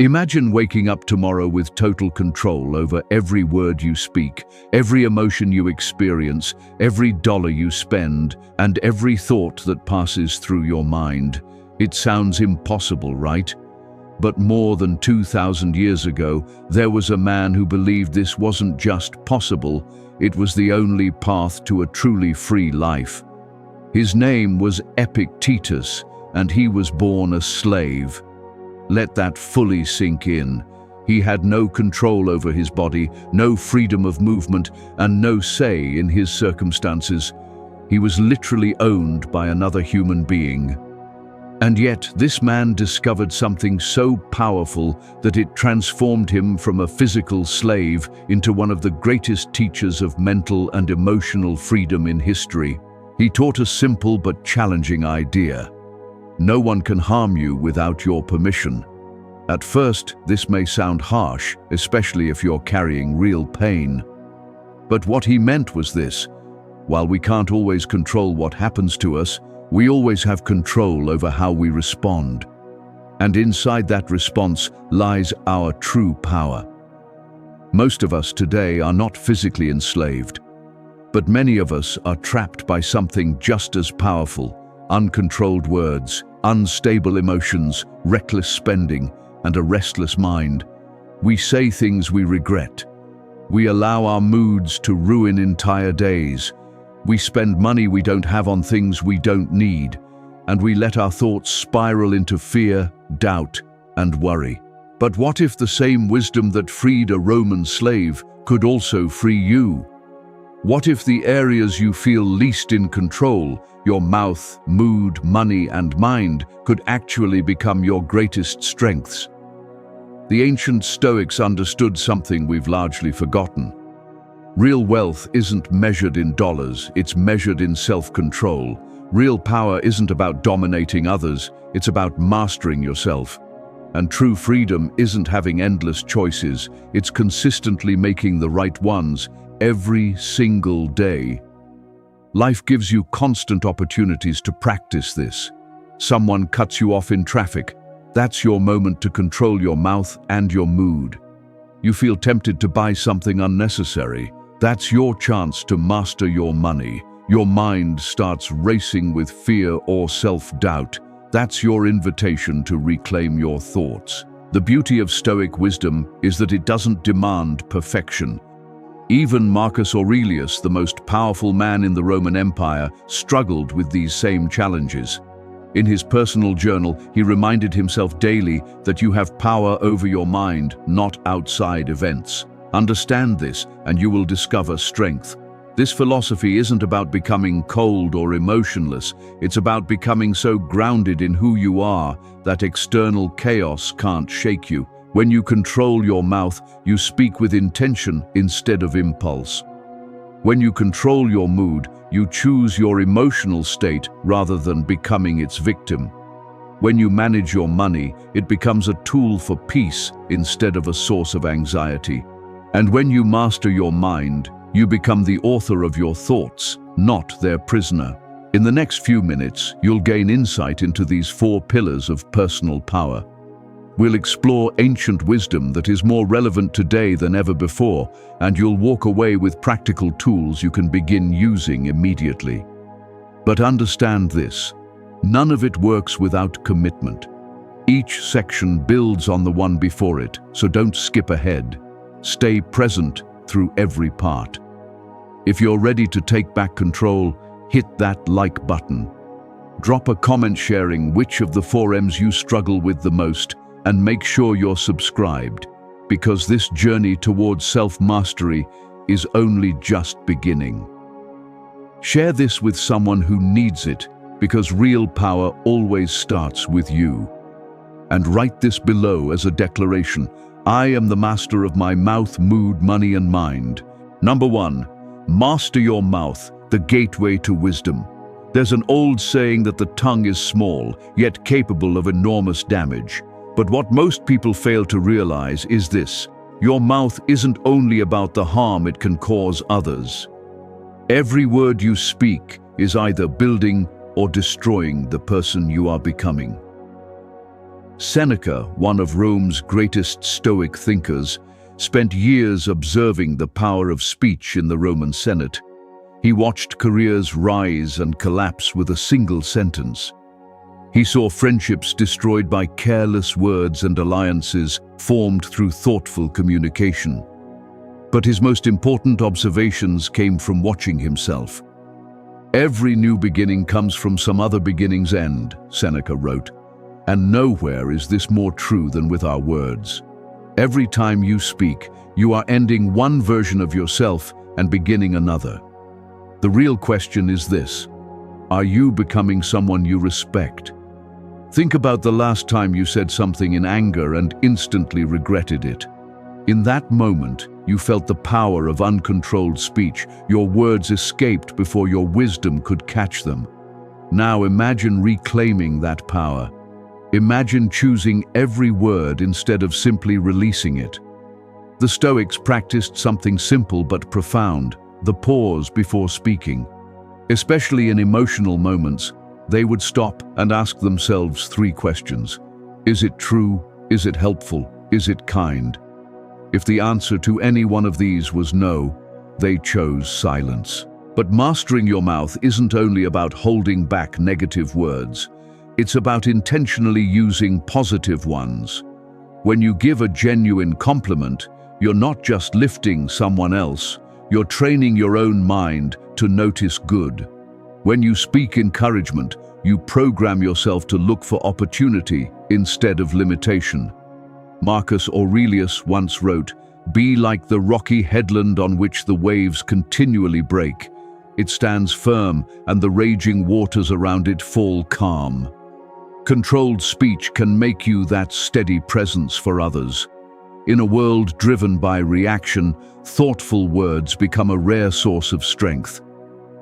Imagine waking up tomorrow with total control over every word you speak, every emotion you experience, every dollar you spend, and every thought that passes through your mind. It sounds impossible, right? But more than 2,000 years ago, there was a man who believed this wasn't just possible, it was the only path to a truly free life. His name was Epictetus, and he was born a slave. Let that fully sink in. He had no control over his body, no freedom of movement, and no say in his circumstances. He was literally owned by another human being. And yet, this man discovered something so powerful that it transformed him from a physical slave into one of the greatest teachers of mental and emotional freedom in history. He taught a simple but challenging idea. No one can harm you without your permission. At first, this may sound harsh, especially if you're carrying real pain. But what he meant was this: while we can't always control what happens to us, we always have control over how we respond. And inside that response lies our true power. Most of us today are not physically enslaved, but many of us are trapped by something just as powerful: uncontrolled words, unstable emotions, reckless spending, and a restless mind. We say things we regret. We allow our moods to ruin entire days. We spend money we don't have on things we don't need, and we let our thoughts spiral into fear, doubt, and worry. But what if the same wisdom that freed a Roman slave could also free you? What if the areas you feel least in control, your mouth, mood, money, and mind, could actually become your greatest strengths? The ancient Stoics understood something we've largely forgotten. Real wealth isn't measured in dollars, it's measured in self-control. Real power isn't about dominating others, it's about mastering yourself. And true freedom isn't having endless choices, it's consistently making the right ones every single day. Life gives you constant opportunities to practice this. Someone cuts you off in traffic. That's your moment to control your mouth and your mood. You feel tempted to buy something unnecessary. That's your chance to master your money. Your mind starts racing with fear or self-doubt. That's your invitation to reclaim your thoughts. The beauty of Stoic wisdom is that it doesn't demand perfection. Even Marcus Aurelius, the most powerful man in the Roman Empire, struggled with these same challenges. In his personal journal, he reminded himself daily that you have power over your mind, not outside events. Understand this, and you will discover strength. This philosophy isn't about becoming cold or emotionless. It's about becoming so grounded in who you are that external chaos can't shake you. When you control your mouth, you speak with intention instead of impulse. When you control your mood, you choose your emotional state rather than becoming its victim. When you manage your money, it becomes a tool for peace instead of a source of anxiety. And when you master your mind, you become the author of your thoughts, not their prisoner. In the next few minutes, you'll gain insight into these 4 pillars of personal power. We'll explore ancient wisdom that is more relevant today than ever before, and you'll walk away with practical tools you can begin using immediately. But understand this: none of it works without commitment. Each section builds on the one before it, so don't skip ahead. Stay present through every part. If you're ready to take back control, hit that like button. Drop a comment sharing which of the 4 M's you struggle with the most, and make sure you're subscribed, because this journey towards self-mastery is only just beginning. Share this with someone who needs it, because real power always starts with you. And write this below as a declaration: I am the master of my mouth, mood, money, and mind. Number 1, master your mouth, the gateway to wisdom. There's an old saying that the tongue is small, yet capable of enormous damage. But what most people fail to realize is this: your mouth isn't only about the harm it can cause others. Every word you speak is either building or destroying the person you are becoming. Seneca, one of Rome's greatest Stoic thinkers, spent years observing the power of speech in the Roman Senate. He watched careers rise and collapse with a single sentence. He saw friendships destroyed by careless words and alliances formed through thoughtful communication. But his most important observations came from watching himself. "Every new beginning comes from some other beginning's end," Seneca wrote, "and nowhere is this more true than with our words. Every time you speak, you are ending one version of yourself and beginning another. The real question is this: are you becoming someone you respect? Think about the last time you said something in anger and instantly regretted it. In that moment, you felt the power of uncontrolled speech. Your words escaped before your wisdom could catch them. Now imagine reclaiming that power. Imagine choosing every word instead of simply releasing it." The Stoics practiced something simple but profound: the pause before speaking. Especially in emotional moments, they would stop and ask themselves three questions. Is it true? Is it helpful? Is it kind? If the answer to any one of these was no, they chose silence. But mastering your mouth isn't only about holding back negative words. It's about intentionally using positive ones. When you give a genuine compliment, you're not just lifting someone else, you're training your own mind to notice good. When you speak encouragement, you program yourself to look for opportunity instead of limitation. Marcus Aurelius once wrote, "Be like the rocky headland on which the waves continually break. It stands firm, and the raging waters around it fall calm." Controlled speech can make you that steady presence for others. In a world driven by reaction, thoughtful words become a rare source of strength.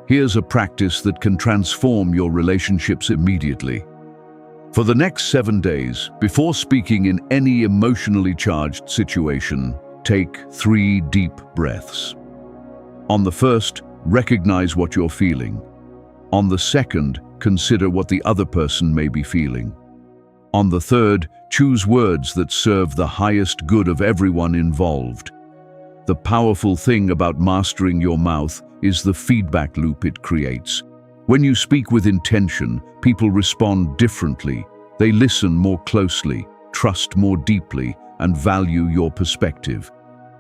Here's a practice that can transform your relationships immediately. For the next 7 days, before speaking in any emotionally charged situation, take 3 deep breaths. On the first, recognize what you're feeling. On the second, consider what the other person may be feeling. On the third, choose words that serve the highest good of everyone involved. The powerful thing about mastering your mouth is the feedback loop it creates. When you speak with intention, people respond differently. They listen more closely, trust more deeply, and value your perspective.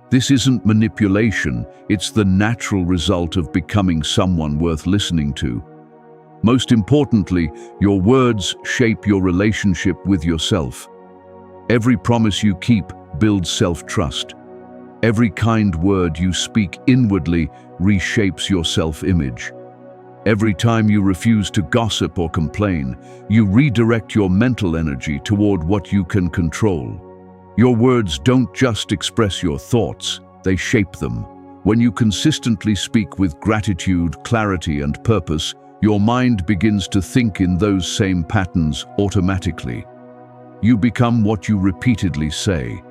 This isn't manipulation, it's the natural result of becoming someone worth listening to. Most importantly, your words shape your relationship with yourself. Every promise you keep builds self-trust. Every kind word you speak inwardly reshapes your self-image. Every time you refuse to gossip or complain, you redirect your mental energy toward what you can control. Your words don't just express your thoughts, they shape them. When you consistently speak with gratitude, clarity, and purpose, your mind begins to think in those same patterns automatically. You become what you repeatedly say.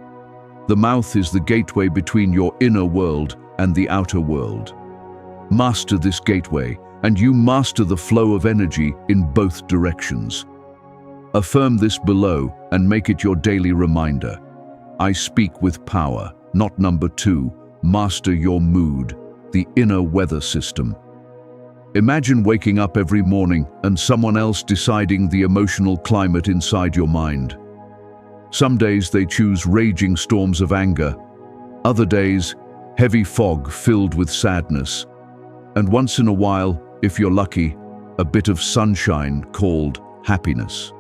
The mouth is the gateway between your inner world and the outer world. Master this gateway, and you master the flow of energy in both directions. Affirm this below and make it your daily reminder. I speak with power. Not number 2, master your mood, the inner weather system. Imagine waking up every morning and someone else deciding the emotional climate inside your mind. Some days they choose raging storms of anger. Other days, heavy fog filled with sadness. And once in a while, if you're lucky, a bit of sunshine called happiness.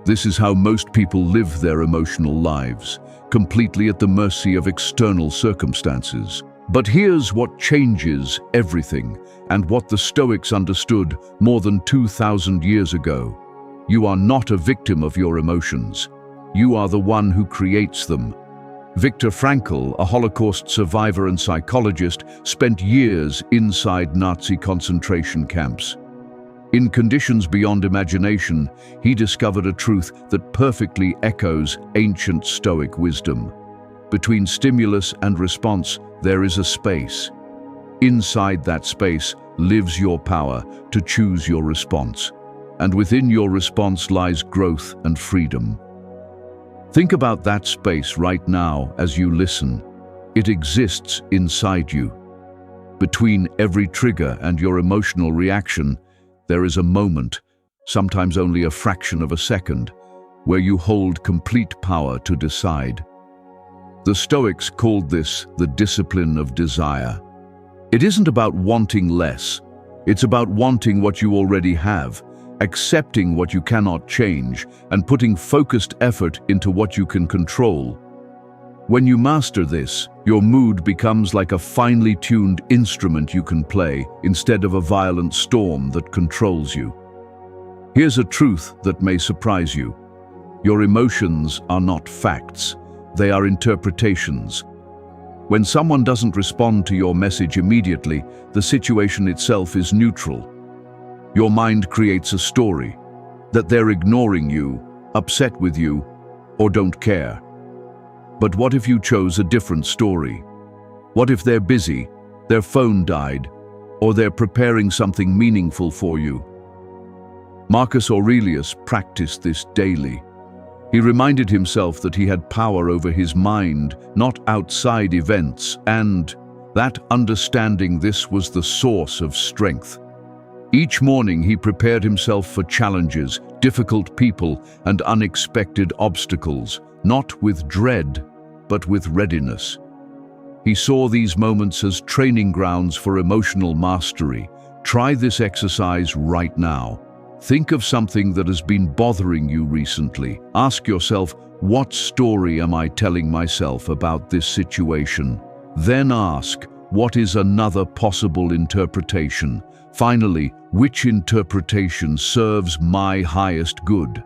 This is how most people live their emotional lives, completely at the mercy of external circumstances. But here's what changes everything, and what the Stoics understood more than 2,000 years ago. You are not a victim of your emotions. You are the one who creates them. Viktor Frankl, a Holocaust survivor and psychologist, spent years inside Nazi concentration camps. In conditions beyond imagination, he discovered a truth that perfectly echoes ancient Stoic wisdom. Between stimulus and response, there is a space. Inside that space lives your power to choose your response. And within your response lies growth and freedom. Think about that space right now as you listen. It exists inside you. Between every trigger and your emotional reaction, there is a moment, sometimes only a fraction of a second, where you hold complete power to decide. The Stoics called this the discipline of desire. It isn't about wanting less. It's about wanting what you already have, accepting what you cannot change, and putting focused effort into what you can control. When you master this, your mood becomes like a finely tuned instrument you can play instead of a violent storm that controls you. Here's a truth that may surprise you. Your emotions are not facts. They are interpretations. When someone doesn't respond to your message immediately, the situation itself is neutral. Your mind creates a story that they're ignoring you, upset with you, or don't care. But what if you chose a different story? What if they're busy, their phone died, or they're preparing something meaningful for you? Marcus Aurelius practiced this daily. He reminded himself that he had power over his mind, not outside events, and that understanding this was the source of strength. Each morning he prepared himself for challenges, difficult people, and unexpected obstacles, not with dread, but with readiness. He saw these moments as training grounds for emotional mastery. Try this exercise right now. Think of something that has been bothering you recently. Ask yourself, what story am I telling myself about this situation? Then ask, what is another possible interpretation? Finally, which interpretation serves my highest good?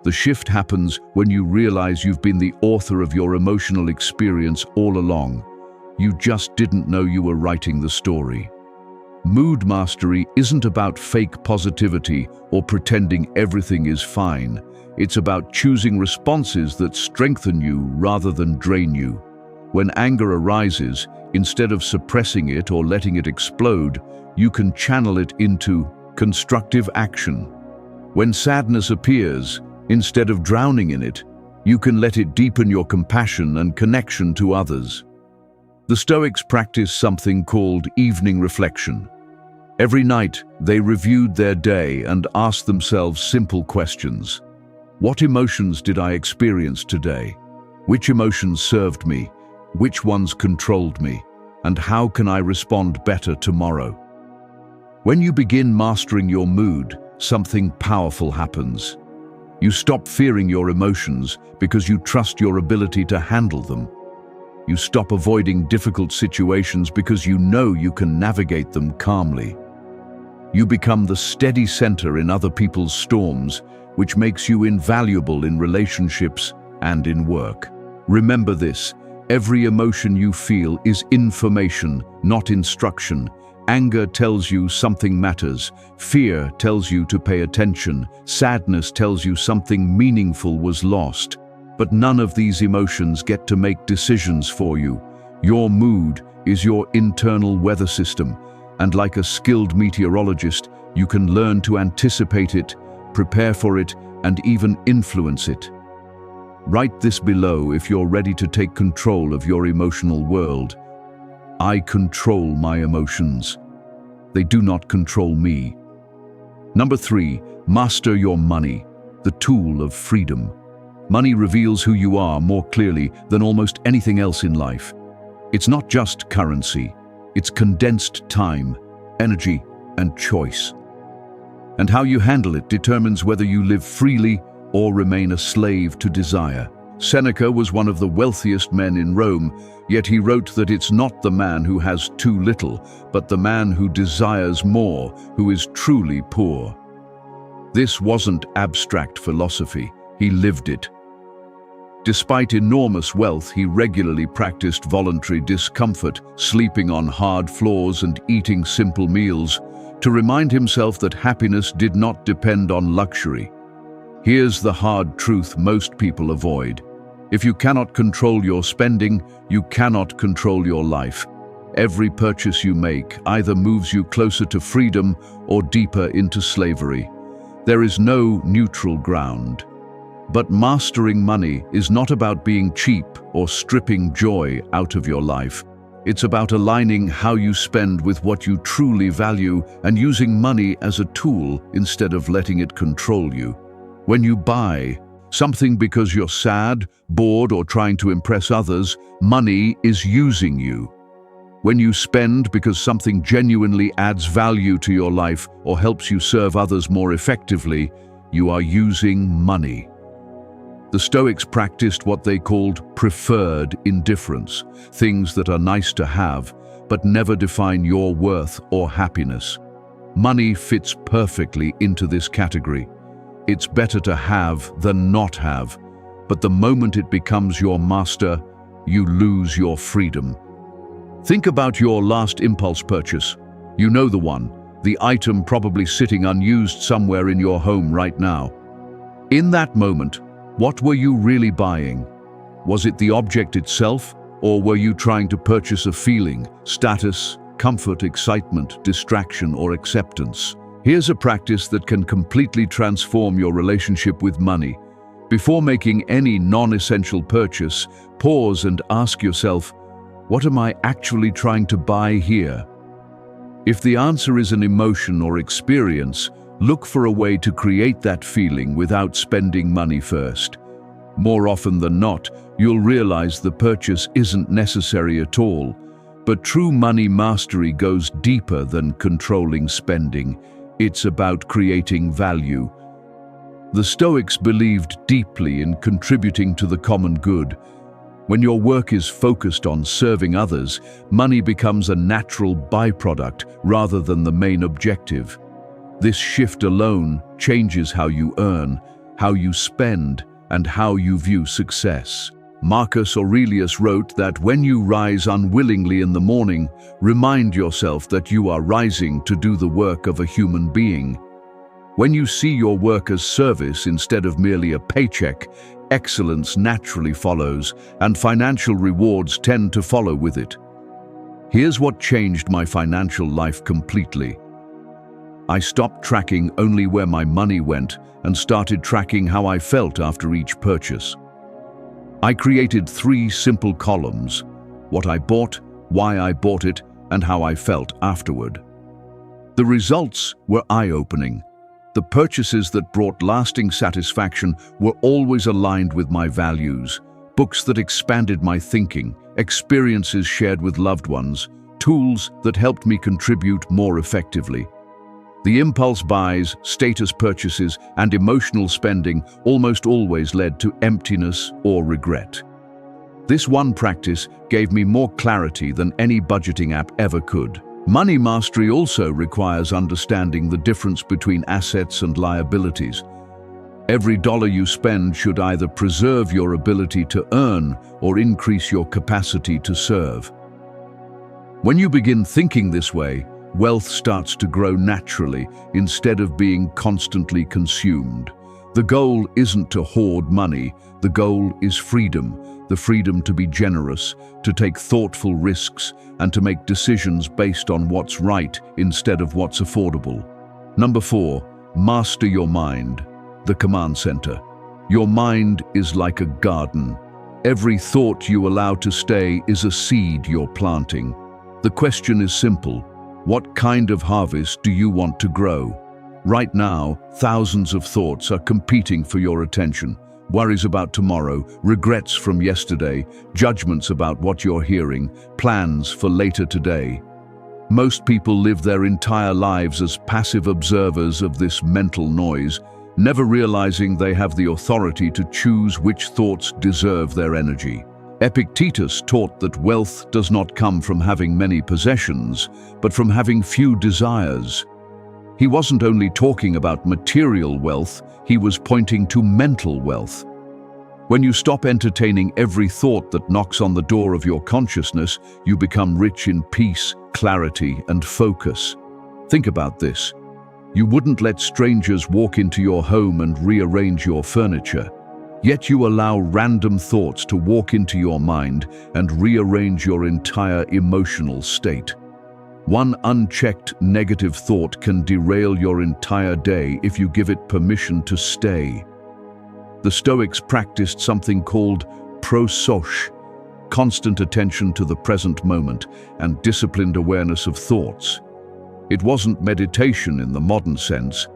The shift happens when you realize you've been the author of your emotional experience all along. You just didn't know you were writing the story. Mood mastery isn't about fake positivity or pretending everything is fine. It's about choosing responses that strengthen you rather than drain you. When anger arises, instead of suppressing it or letting it explode, you can channel it into constructive action. When sadness appears, instead of drowning in it, you can let it deepen your compassion and connection to others. The Stoics practiced something called evening reflection. Every night, they reviewed their day and asked themselves simple questions. What emotions did I experience today? Which emotions served me? Which ones controlled me? And how can I respond better tomorrow? When you begin mastering your mood, something powerful happens. You stop fearing your emotions because you trust your ability to handle them. You stop avoiding difficult situations because you know you can navigate them calmly. You become the steady center in other people's storms, which makes you invaluable in relationships and in work. Remember this, every emotion you feel is information, not instruction. Anger tells you something matters. Fear tells you to pay attention. Sadness tells you something meaningful was lost. But none of these emotions get to make decisions for you. Your mood is your internal weather system, and like a skilled meteorologist, you can learn to anticipate it, prepare for it, and even influence it. Write this below if you're ready to take control of your emotional world. I control my emotions. They do not control me. Number 3, master your money, the tool of freedom. Money reveals who you are more clearly than almost anything else in life. It's not just currency. It's condensed time, energy, and choice. And how you handle it determines whether you live freely or remain a slave to desire. Seneca was one of the wealthiest men in Rome, yet he wrote that it's not the man who has too little, but the man who desires more, who is truly poor. This wasn't abstract philosophy, he lived it. Despite enormous wealth, he regularly practiced voluntary discomfort, sleeping on hard floors and eating simple meals, to remind himself that happiness did not depend on luxury. Here's the hard truth most people avoid. If you cannot control your spending, you cannot control your life. Every purchase you make either moves you closer to freedom or deeper into slavery. There is no neutral ground. But mastering money is not about being cheap or stripping joy out of your life. It's about aligning how you spend with what you truly value and using money as a tool instead of letting it control you. When you buy something because you're sad, bored, or trying to impress others, money is using you. When you spend because something genuinely adds value to your life or helps you serve others more effectively, you are using money. The Stoics practiced what they called preferred indifference, things that are nice to have, but never define your worth or happiness. Money fits perfectly into this category. It's better to have than not have, but the moment it becomes your master, you lose your freedom. Think about your last impulse purchase. You know the one, the item probably sitting unused somewhere in your home right now. In that moment, what were you really buying? Was it the object itself, or were you trying to purchase a feeling, status, comfort, excitement, distraction, or acceptance? Here's a practice that can completely transform your relationship with money. Before making any non-essential purchase, pause and ask yourself, what am I actually trying to buy here? If the answer is an emotion or experience, look for a way to create that feeling without spending money first. More often than not, you'll realize the purchase isn't necessary at all. But true money mastery goes deeper than controlling spending. It's about creating value. The Stoics believed deeply in contributing to the common good. When your work is focused on serving others, money becomes a natural byproduct rather than the main objective. This shift alone changes how you earn, how you spend, and how you view success. Marcus Aurelius wrote that when you rise unwillingly in the morning, remind yourself that you are rising to do the work of a human being. When you see your work as service instead of merely a paycheck, excellence naturally follows, and financial rewards tend to follow with it. Here's what changed my financial life completely. I stopped tracking only where my money went and started tracking how I felt after each purchase. I created 3 simple columns: what I bought, why I bought it, and how I felt afterward. The results were eye-opening. The purchases that brought lasting satisfaction were always aligned with my values. Books that expanded my thinking, experiences shared with loved ones, tools that helped me contribute more effectively. The impulse buys, status purchases, and emotional spending almost always led to emptiness or regret. This one practice gave me more clarity than any budgeting app ever could. Money mastery also requires understanding the difference between assets and liabilities. Every dollar you spend should either preserve your ability to earn or increase your capacity to serve. When you begin thinking this way, wealth starts to grow naturally instead of being constantly consumed. The goal isn't to hoard money, the goal is freedom. The freedom to be generous, to take thoughtful risks, and to make decisions based on what's right instead of what's affordable. Number 4, master your mind, the command center. Your mind is like a garden. Every thought you allow to stay is a seed you're planting. The question is simple: what kind of harvest do you want to grow? Right now, thousands of thoughts are competing for your attention. Worries about tomorrow, regrets from yesterday, judgments about what you're hearing, plans for later today. Most people live their entire lives as passive observers of this mental noise, never realizing they have the authority to choose which thoughts deserve their energy. Epictetus taught that wealth does not come from having many possessions, but from having few desires. He wasn't only talking about material wealth, he was pointing to mental wealth. When you stop entertaining every thought that knocks on the door of your consciousness, you become rich in peace, clarity, and focus. Think about this. You wouldn't let strangers walk into your home and rearrange your furniture. Yet you allow random thoughts to walk into your mind and rearrange your entire emotional state. One unchecked negative thought can derail your entire day if you give it permission to stay. The Stoics practiced something called prosoche, constant attention to the present moment and disciplined awareness of thoughts. It wasn't meditation in the modern sense.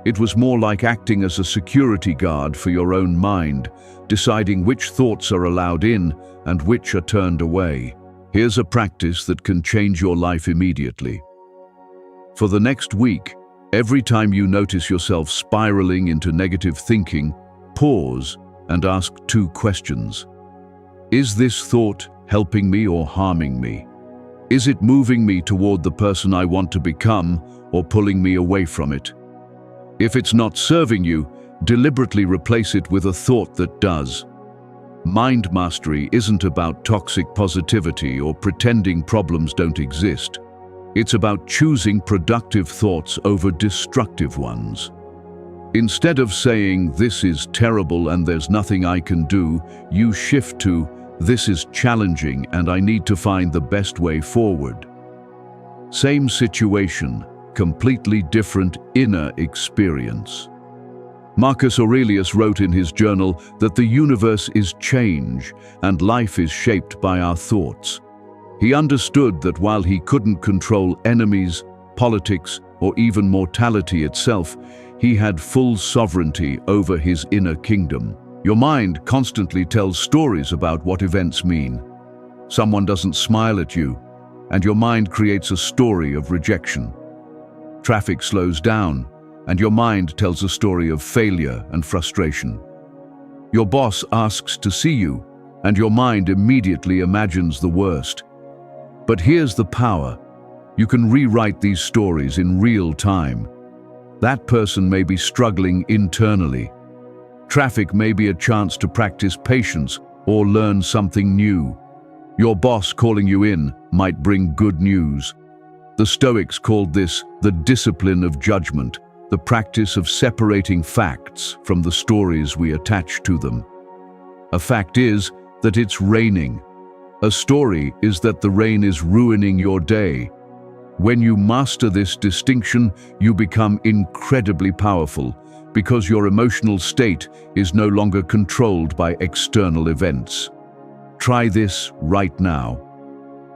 It was more like acting as a security guard for your own mind, deciding which thoughts are allowed in and which are turned away. Here's a practice that can change your life immediately. For the next week, every time you notice yourself spiraling into negative thinking, pause and ask 2 questions. Is this thought helping me or harming me? Is it moving me toward the person I want to become or pulling me away from it? If it's not serving you, deliberately replace it with a thought that does. Mind mastery isn't about toxic positivity or pretending problems don't exist. It's about choosing productive thoughts over destructive ones. Instead of saying, "This is terrible and there's nothing I can do," you shift to, "This is challenging and I need to find the best way forward." Same situation, completely different inner experience. Marcus Aurelius wrote in his journal that the universe is change and life is shaped by our thoughts. He understood that while he couldn't control enemies, politics, or even mortality itself, he had full sovereignty over his inner kingdom. Your mind constantly tells stories about what events mean. Someone doesn't smile at you, and your mind creates a story of rejection. Traffic slows down, and your mind tells a story of failure and frustration. Your boss asks to see you, and your mind immediately imagines the worst. But here's the power. You can rewrite these stories in real time. That person may be struggling internally. Traffic may be a chance to practice patience or learn something new. Your boss calling you in might bring good news. The Stoics called this the discipline of judgment, the practice of separating facts from the stories we attach to them. A fact is that it's raining. A story is that the rain is ruining your day. When you master this distinction, you become incredibly powerful because your emotional state is no longer controlled by external events. Try this right now.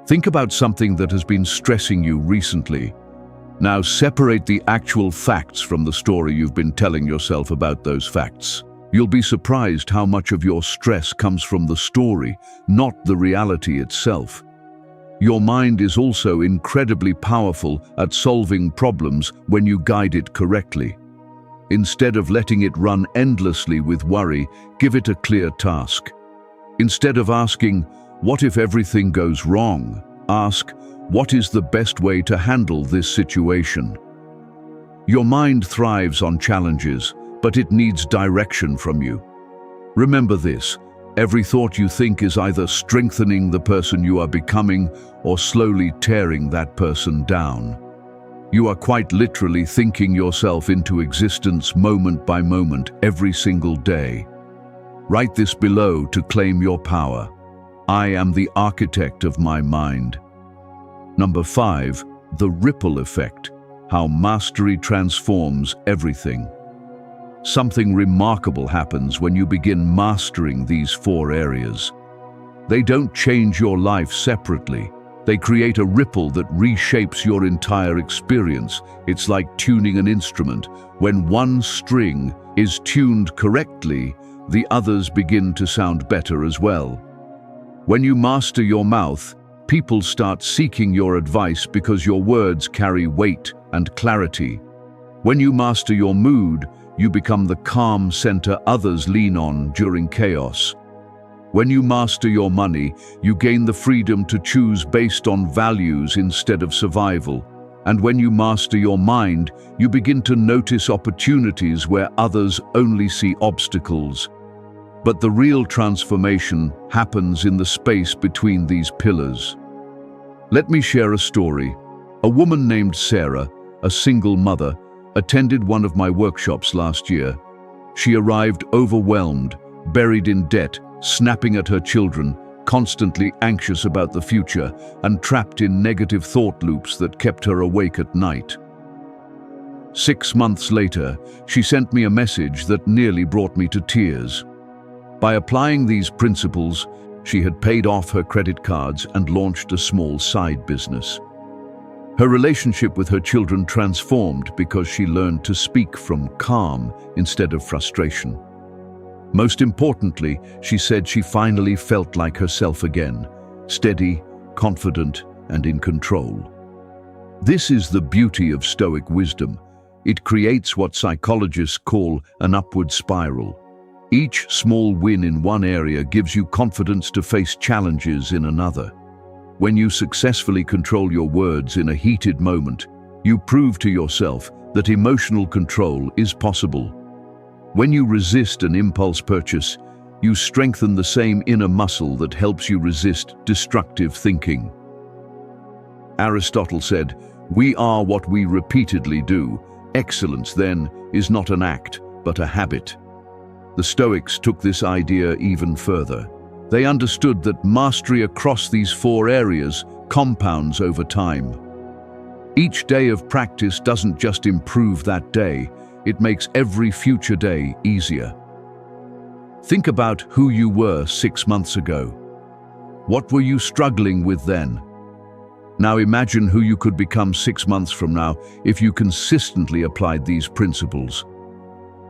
Think about something that has been stressing you recently. Now separate the actual facts from the story you've been telling yourself about those facts. You'll be surprised how much of your stress comes from the story, not the reality itself. Your mind is also incredibly powerful at solving problems when you guide it correctly. Instead of letting it run endlessly with worry, give it a clear task. Instead of asking, "What if everything goes wrong?" ask, "What is the best way to handle this situation?" Your mind thrives on challenges, but it needs direction from you. Remember this, every thought you think is either strengthening the person you are becoming or slowly tearing that person down. You are quite literally thinking yourself into existence moment by moment every single day. Write this below to claim your power. I am the architect of my mind. Number 5, the ripple effect, how mastery transforms everything. Something remarkable happens when you begin mastering these 4 areas. They don't change your life separately. They create a ripple that reshapes your entire experience. It's like tuning an instrument. When one string is tuned correctly, the others begin to sound better as well. When you master your mouth, people start seeking your advice because your words carry weight and clarity. When you master your mood, you become the calm center others lean on during chaos. When you master your money, you gain the freedom to choose based on values instead of survival. And when you master your mind, you begin to notice opportunities where others only see obstacles. But the real transformation happens in the space between these pillars. Let me share a story. A woman named Sarah, a single mother, attended one of my workshops last year. She arrived overwhelmed, buried in debt, snapping at her children, constantly anxious about the future, and trapped in negative thought loops that kept her awake at night. 6 months later, she sent me a message that nearly brought me to tears. By applying these principles, she had paid off her credit cards and launched a small side business. Her relationship with her children transformed because she learned to speak from calm instead of frustration. Most importantly, she said she finally felt like herself again, steady, confident, and in control. This is the beauty of Stoic wisdom. It creates what psychologists call an upward spiral. Each small win in one area gives you confidence to face challenges in another. When you successfully control your words in a heated moment, you prove to yourself that emotional control is possible. When you resist an impulse purchase, you strengthen the same inner muscle that helps you resist destructive thinking. Aristotle said, "We are what we repeatedly do. Excellence, then, is not an act, but a habit." The Stoics took this idea even further. They understood that mastery across these 4 areas compounds over time. Each day of practice doesn't just improve that day, it makes every future day easier. Think about who you were 6 months ago. What were you struggling with then? Now imagine who you could become 6 months from now if you consistently applied these principles.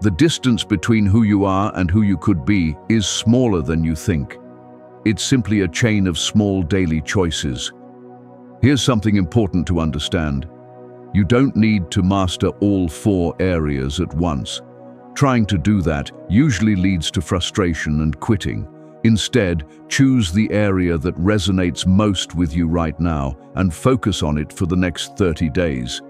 The distance between who you are and who you could be is smaller than you think. It's simply a chain of small daily choices. Here's something important to understand. You don't need to master all 4 areas at once. Trying to do that usually leads to frustration and quitting. Instead, choose the area that resonates most with you right now and focus on it for the next 30 days.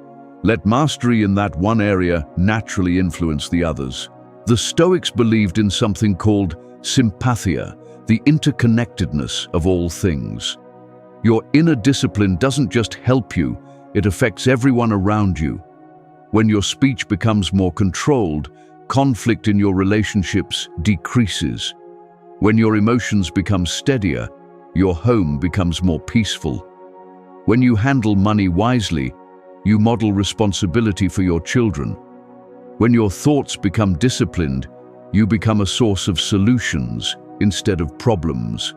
Let mastery in that one area naturally influence the others. The Stoics believed in something called sympathia, the interconnectedness of all things. Your inner discipline doesn't just help you, it affects everyone around you. When your speech becomes more controlled, conflict in your relationships decreases. When your emotions become steadier, your home becomes more peaceful. When you handle money wisely, you model responsibility for your children. When your thoughts become disciplined, you become a source of solutions instead of problems.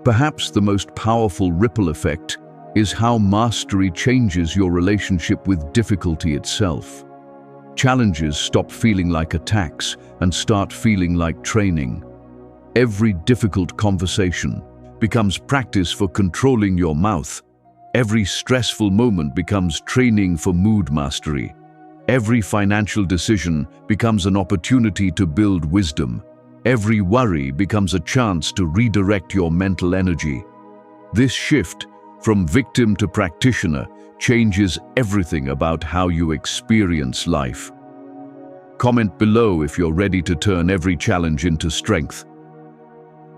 Perhaps the most powerful ripple effect is how mastery changes your relationship with difficulty itself. Challenges stop feeling like attacks and start feeling like training. Every difficult conversation becomes practice for controlling your mouth. Every stressful moment becomes training for mood mastery. Every financial decision becomes an opportunity to build wisdom. Every worry becomes a chance to redirect your mental energy. This shift from victim to practitioner changes everything about how you experience life. Comment below if you're ready to turn every challenge into strength.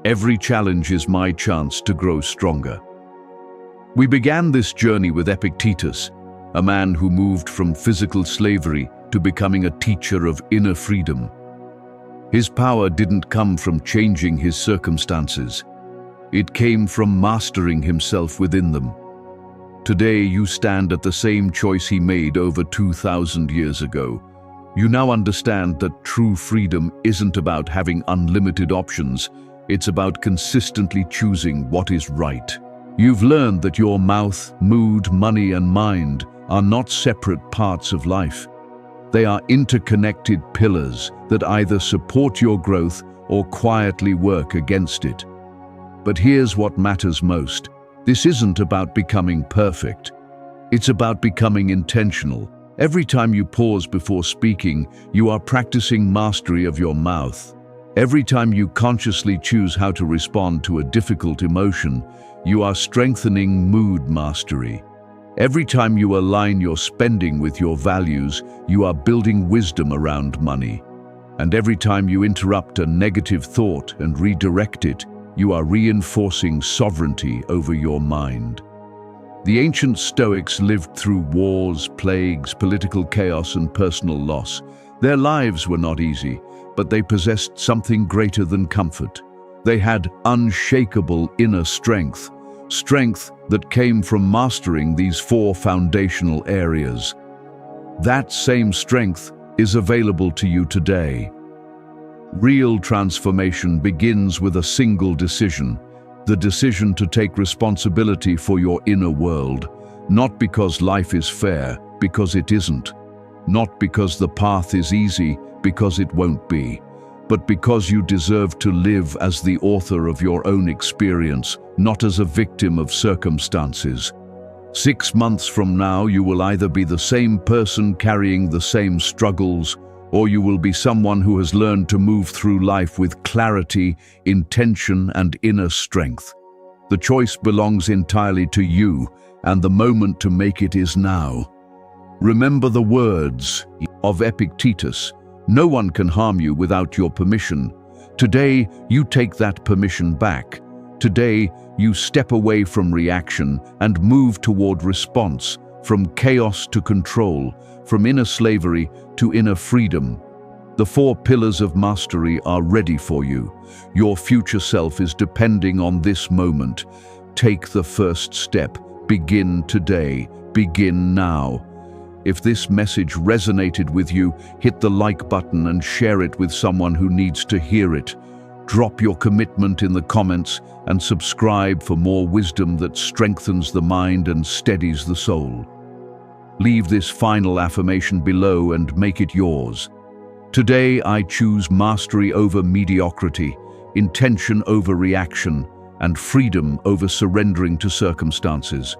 Every challenge is my chance to grow stronger. We began this journey with Epictetus, a man who moved from physical slavery to becoming a teacher of inner freedom. His power didn't come from changing his circumstances. It came from mastering himself within them. Today you stand at the same choice he made over 2,000 years ago. You now understand that true freedom isn't about having unlimited options. It's about consistently choosing what is right. You've learned that your mouth, mood, money, and mind are not separate parts of life. They are interconnected pillars that either support your growth or quietly work against it. But here's what matters most. This isn't about becoming perfect. It's about becoming intentional. Every time you pause before speaking, you are practicing mastery of your mouth. Every time you consciously choose how to respond to a difficult emotion, you are strengthening mood mastery. Every time you align your spending with your values, you are building wisdom around money. And every time you interrupt a negative thought and redirect it, you are reinforcing sovereignty over your mind. The ancient Stoics lived through wars, plagues, political chaos, and personal loss. Their lives were not easy, but they possessed something greater than comfort. They had unshakable inner strength that came from mastering these 4 foundational areas. That same strength is available to you today. Real transformation begins with a single decision, the decision to take responsibility for your inner world, not because life is fair, because it isn't. Not because the path is easy, because it won't be, but because you deserve to live as the author of your own experience, not as a victim of circumstances. 6 months from now, you will either be the same person carrying the same struggles, or you will be someone who has learned to move through life with clarity, intention, and inner strength. The choice belongs entirely to you, and the moment to make it is now. Remember the words of Epictetus: "No one can harm you without your permission." Today, you take that permission back. Today, you step away from reaction and move toward response, from chaos to control, from inner slavery to inner freedom. The 4 pillars of mastery are ready for you. Your future self is depending on this moment. Take the first step. Begin today. Begin now. If this message resonated with you, hit the like button and share it with someone who needs to hear it. Drop your commitment in the comments and subscribe for more wisdom that strengthens the mind and steadies the soul. Leave this final affirmation below and make it yours. Today I choose mastery over mediocrity, intention over reaction, and freedom over surrendering to circumstances.